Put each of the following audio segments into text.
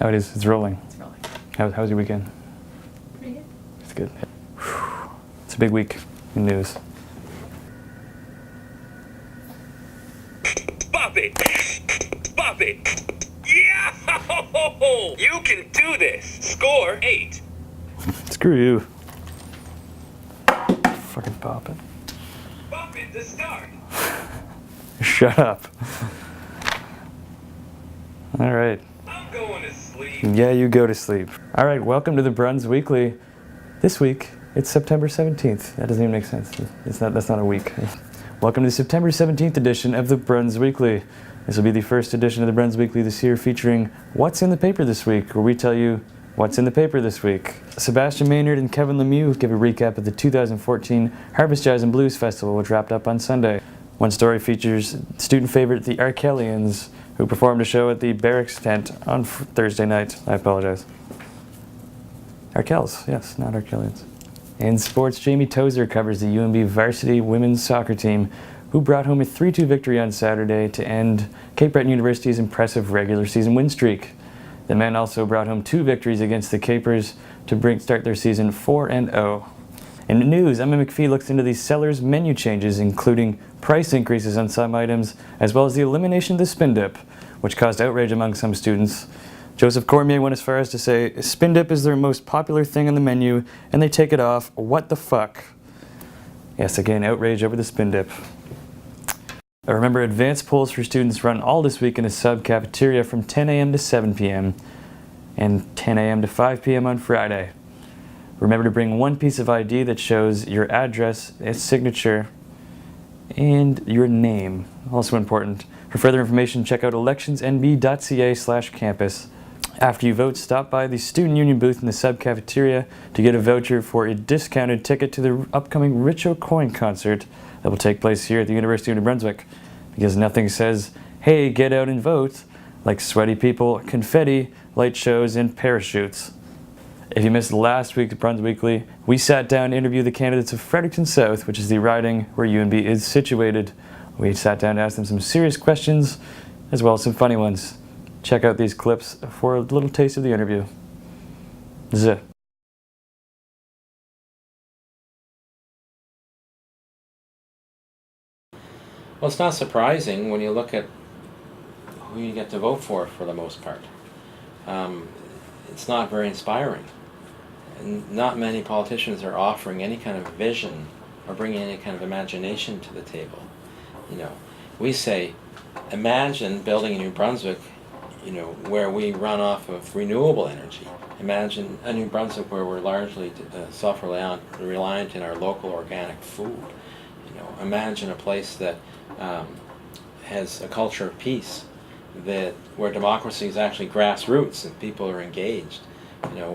Oh, it is. It's rolling. It's rolling. How was your weekend? Pretty good. It's good. Whew. It's a big week in news. Bop it! Bop it! Yeah! You can do this! Score 8. Screw you. Fucking pop it. Bop it to start! Shut up. All right. I'm going to sleep. Yeah, you go to sleep. All right, welcome to the BRUNS Weekly. This week, it's September 17th. That doesn't even make sense. That's not a week. Welcome to the September 17th edition of the BRUNS Weekly. This will be the first edition of the BRUNS Weekly this year featuring What's in the Paper This Week, where we tell you what's in the paper this week. Sebastian Maynard and Kevin Lemieux give a recap of the 2014 Harvest Jazz and Blues Festival, which wrapped up on Sunday. One story features student favorite the Arkellians, who performed a show at the Barracks tent on Thursday night. I apologize. Arkels, yes, not Arkellians. In sports, Jamie Tozer covers the UNB varsity women's soccer team, who brought home a 3-2 victory on Saturday to end Cape Breton University's impressive regular season win streak. The men also brought home 2 victories against the Capers to start their season 4-0. In the news, Emma McPhee looks into the seller's menu changes, including price increases on some items, as well as the elimination of the spin dip, which caused outrage among some students. Joseph Cormier went as far as to say, spin dip is their most popular thing on the menu, and they take it off. What the fuck? Yes, again, outrage over the spin dip. Remember, advanced polls for students run all this week in a sub-cafeteria from 10 a.m. to 7 p.m. and 10 a.m. to 5 p.m. on Friday. Remember to bring one piece of ID that shows your address, its signature, and your name. Also important. For further information, check out electionsnb.ca/campus. After you vote, stop by the Student Union booth in the sub-cafeteria to get a voucher for a discounted ticket to the upcoming Rich O'Coin concert that will take place here at the University of New Brunswick. Because nothing says, hey, get out and vote, like sweaty people, confetti, light shows, and parachutes. If you missed last week's BRUNS Weekly, we sat down to interview the candidates of Fredericton South, which is the riding where UNB is situated. We sat down to ask them some serious questions, as well as some funny ones. Check out these clips for a little taste of the interview. This is it. Well, it's not surprising when you look at who you get to vote for the most part. It's not very inspiring. And not many politicians are offering any kind of vision or bringing any kind of imagination to the table. You know, we say, imagine building a New Brunswick, you know, where we run off of renewable energy. Imagine a New Brunswick where we're largely self-reliant in our local organic food. You know, imagine a place that has a culture of peace, where democracy is actually grassroots and people are engaged. You know,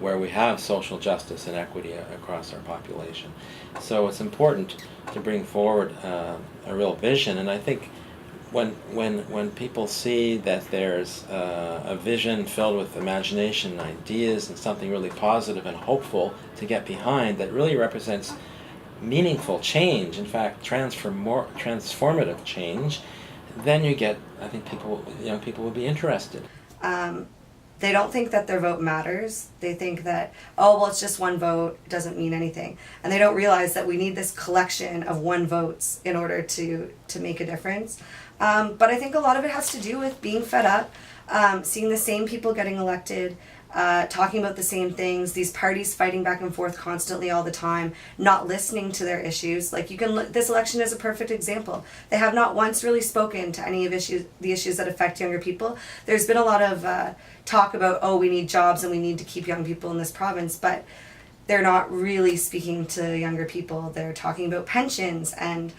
where we have social justice and equity across our population. So it's important to bring forward a real vision, and I think when people see that there's a vision filled with imagination and ideas and something really positive and hopeful to get behind that really represents meaningful change, in fact transformative change, then you get, I think people will be interested. They don't think that their vote matters. They think that, oh, well, it's just one vote, it doesn't mean anything. And they don't realize that we need this collection of one votes in order to make a difference. But I think a lot of it has to do with being fed up, seeing the same people getting elected, talking about the same things, these parties fighting back and forth constantly all the time, not listening to their issues. Like, you can look, this election is a perfect example. They have not once really spoken to any of the issues that affect younger people. There's been a lot of talk about, oh, we need jobs and we need to keep young people in this province, but they're not really speaking to younger people. They're talking about pensions and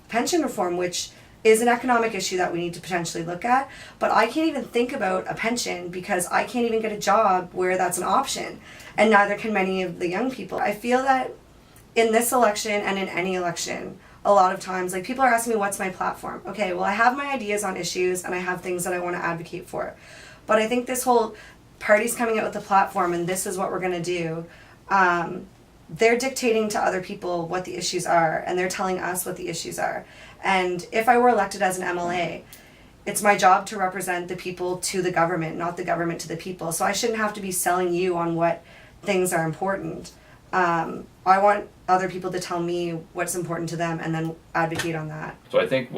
pension reform, which is an economic issue that we need to potentially look at, but I can't even think about a pension because I can't even get a job where that's an option, and neither can many of the young people. I feel that in this election and in any election, a lot of times, like, people are asking me, what's my platform? Okay, well, I have my ideas on issues and I have things that I want to advocate for, but I think this whole party's coming out with a platform and this is what we're going to do, they're dictating to other people what the issues are, and they're telling us what the issues are. And if I were elected as an MLA, it's my job to represent the people to the government, not the government to the people. So I shouldn't have to be selling you on what things are important. I want other people to tell me what's important to them and then advocate on that. So I think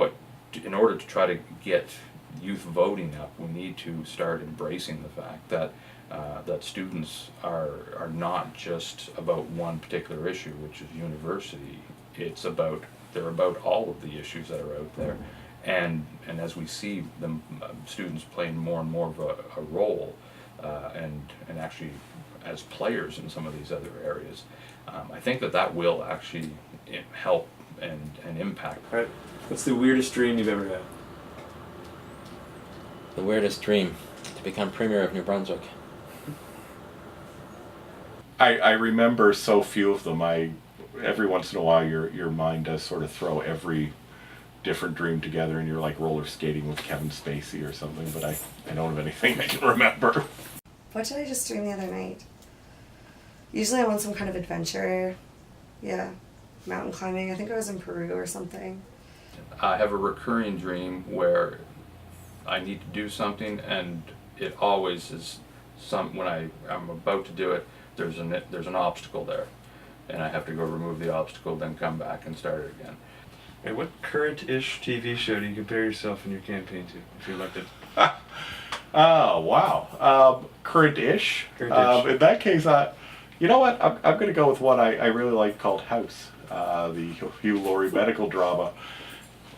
in order to try to get youth voting up, we need to start embracing the fact that that students are not just about one particular issue, which is university. They're about all of the issues that are out there, and as we see them students playing more and more of a role, and actually as players in some of these other areas, I think that will actually help and impact. All right. What's the weirdest dream you've ever had? The weirdest dream, to become Premier of New Brunswick. I remember so few of them. Every once in a while your mind does sort of throw every different dream together and you're like roller skating with Kevin Spacey or something, but I don't have anything I can remember. What did I just dream the other night? Usually I'm on some kind of adventure. Yeah, mountain climbing. I think I was in Peru or something. I have a recurring dream where I need to do something, and it always is when I'm about to do it, there's an obstacle there, and I have to go remove the obstacle, then come back and start it again. Hey, what current-ish TV show do you compare yourself in your campaign to, if you're elected? Oh, wow. Current-ish? Current-ish. In that case, you know what? I'm going to go with one I really like called House, the Hugh Laurie medical drama.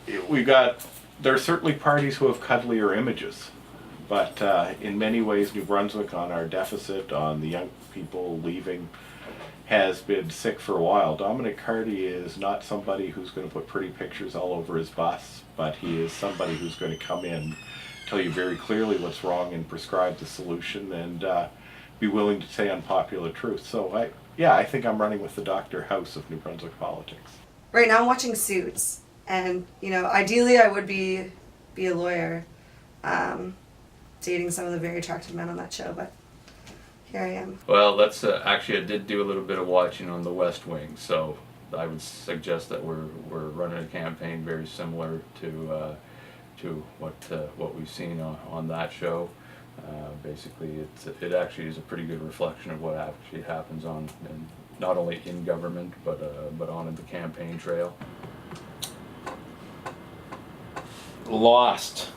There are certainly parties who have cuddlier images, but in many ways New Brunswick, on our deficit, on the young people leaving, has been sick for a while. Dominic Carty is not somebody who's going to put pretty pictures all over his bus, but he is somebody who's going to come in, tell you very clearly what's wrong and prescribe the solution, and be willing to say unpopular truth. So I think I'm running with the Dr. House of New Brunswick politics. Right now I'm watching Suits, and ideally I would be a lawyer, dating some of the very attractive men on that show, but here I am. Well, that's actually, I did do a little bit of watching on the West Wing, so I would suggest that we're running a campaign very similar to what we've seen on that show. Basically, it actually is a pretty good reflection of what actually happens not only in government but on the campaign trail. Lost.